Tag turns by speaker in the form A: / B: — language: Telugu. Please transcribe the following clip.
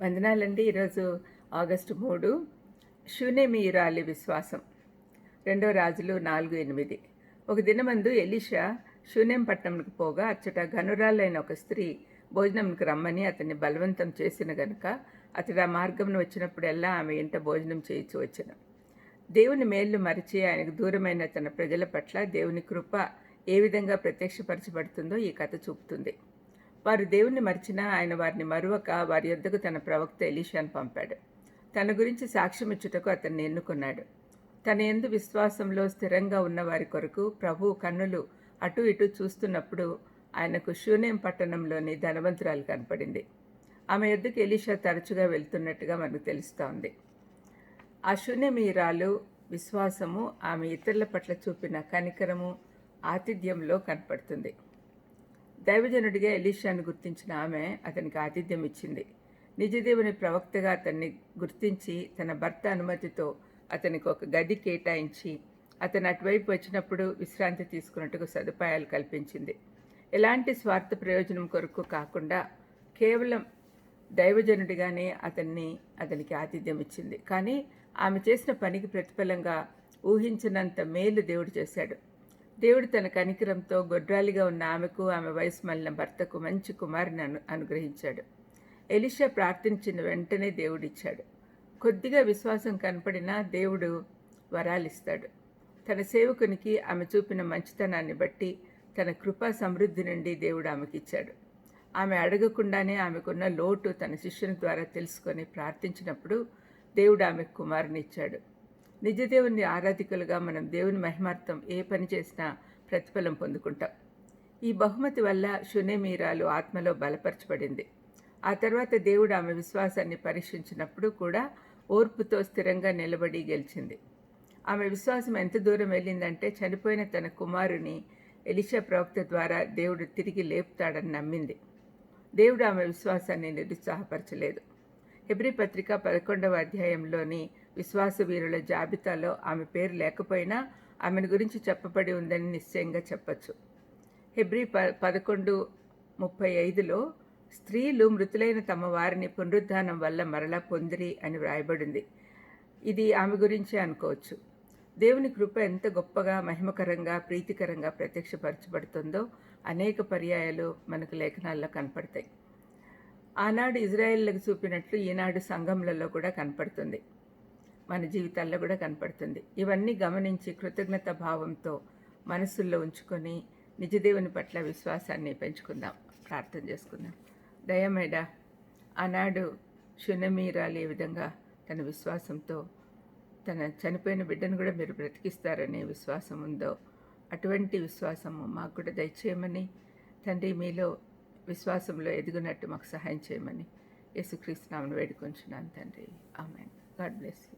A: వందనాలండి. ఈరోజు ఆగస్టు 3 షూనేమీయురాలి విశ్వాసం. 2 రాజులు 4:8. ఒక దినమందు ఎలీషా షూనేం పట్టణంకు పోగా అచ్చట ఘనురాలైన ఒక స్త్రీ భోజనంకు రమ్మని అతన్ని బలవంతం చేసిన గనుక అతడు ఆ మార్గమును వచ్చినప్పుడెల్లా ఆమె ఇంట భోజనం చేయించు వచ్చెను. దేవుని మేళ్లు మరిచి ఆయనకు దూరమైన తన ప్రజల పట్ల దేవుని కృప ఏ విధంగా ప్రత్యక్షపరచబడుతుందో ఈ కథ చూపుతుంది. వారు దేవుణ్ణి మరిచినా ఆయన వారిని మరువక వారి యొద్దకు తన ప్రవక్త ఎలీషాను పంపాడు. తన గురించి సాక్ష్యమిచ్చుటకు అతన్ని ఎన్నుకున్నాడు. తన యందు విశ్వాసంలో స్థిరంగా ఉన్న వారి కొరకు ప్రభువు కన్నులు అటు ఇటు చూస్తున్నప్పుడు ఆయనకు షూనేం పట్టణంలోని ధనవంతురాలు కనపడింది. ఆమె యొద్దకు ఎలీషా తరచుగా వెళ్తున్నట్టుగా మనకు తెలుస్తోంది. ఆ షూనేమీయురాలు విశ్వాసము ఆమె ఇతరుల పట్ల చూపిన కనికరము, ఆతిథ్యంలో కనపడుతుంది. దైవజనుడిగా ఎలీషాను గుర్తించిన ఆమె అతనికి ఆతిథ్యం ఇచ్చింది. నిజదేవుని ప్రవక్తగా అతన్ని గుర్తించి తన భర్త అనుమతితో అతనికి ఒక గది కేటాయించి అతను అటువైపు వచ్చినప్పుడు విశ్రాంతి తీసుకున్నట్టుకు సదుపాయాలు కల్పించింది. ఎలాంటి స్వార్థ ప్రయోజనం కొరకు కాకుండా కేవలం దైవజనుడిగానే అతనికి ఆతిథ్యం ఇచ్చింది. కానీ ఆమె చేసిన పనికి ప్రతిఫలంగా ఊహించినంత మేలు దేవుడు చేశాడు. దేవుడు తన కనికరంతో గొడ్రాలిగా ఉన్న ఆమెకు, ఆమె వయసు మళ్ళిన భర్తకు మంచి కుమారుని అనుగ్రహించాడు. ఎలీషా ప్రార్థించిన వెంటనే దేవుడిచ్చాడు. కొద్దిగా విశ్వాసం కనపడినా దేవుడు వరాలిస్తాడు. తన సేవకునికి ఆమె చూపిన మంచితనాన్ని బట్టి తన కృపా సమృద్ధి నుండి దేవుడు ఆమెకిచ్చాడు. ఆమె అడగకుండానే ఆమెకున్న లోటు తన శిష్యుని ద్వారా తెలుసుకొని ప్రార్థించినప్పుడు దేవుడు ఆమెకు కుమారుని ఇచ్చాడు. నిజదేవుని ఆరాధికులుగా మనం దేవుని మహిమార్థం ఏ పని చేసినా ప్రతిఫలం పొందుకుంటాం. ఈ బహుమతి వల్ల షూనేమీయురాలు ఆత్మలో బలపరచబడింది. ఆ తర్వాత దేవుడు ఆమె విశ్వాసాన్ని పరీక్షించినప్పుడు కూడా ఓర్పుతో స్థిరంగా నిలబడి గెలిచింది. ఆమె విశ్వాసం ఎంత దూరం వెళ్ళిందంటే చనిపోయిన తన కుమారుని ఎలీషా ప్రవక్త ద్వారా దేవుడు తిరిగి లేపుతాడని నమ్మింది. దేవుడు ఆమె విశ్వాసాన్ని నిరుత్సాహపరచలేదు. హెబ్రీ పత్రిక 11వ అధ్యాయంలోని విశ్వాస వీరుల జాబితాలో ఆమె పేరు లేకపోయినా ఆమెను గురించి చెప్పబడి ఉందని నిశ్చయంగా చెప్పచ్చు. హెబ్రీ 11:35లో స్త్రీలు మృతులైన తమ వారిని పునరుద్ధానం వల్ల మరలా పొందిరి అని వ్రాయబడింది. ఇది ఆమె గురించే అనుకోవచ్చు. దేవుని కృప ఎంత గొప్పగా, మహిమకరంగా, ప్రీతికరంగా ప్రత్యక్షపరచబడుతుందో అనేక పర్యాయాలు మనకు లేఖనాల్లో కనపడతాయి. ఆనాడు ఇజ్రాయేళ్లకు చూపినట్లు ఈనాడు సంఘములలో కూడా కనపడుతుంది, మన జీవితాల్లో కూడా కనపడుతుంది. ఇవన్నీ గమనించి కృతజ్ఞత భావంతో మనసుల్లో ఉంచుకొని నిజదేవుని పట్ల విశ్వాసాన్ని పెంచుకుందాం. ప్రార్థన చేసుకుందాం. దయమేడా, ఆనాడు షూనేమీయురాలు ఏ విధంగా తన విశ్వాసంతో తన చనిపోయిన బిడ్డను కూడా మీరు బ్రతికిస్తారనే విశ్వాసం ఉందో అటువంటి విశ్వాసము మాకు కూడా దయచేయమని, తండ్రి మీలో విశ్వాసంలో ఎదుగునట్టు మాకు సహాయం చేయమని యేసుక్రీస్తు నామమున వేడుకొంచున్నాను తండ్రి. ఆమేన్. God bless you.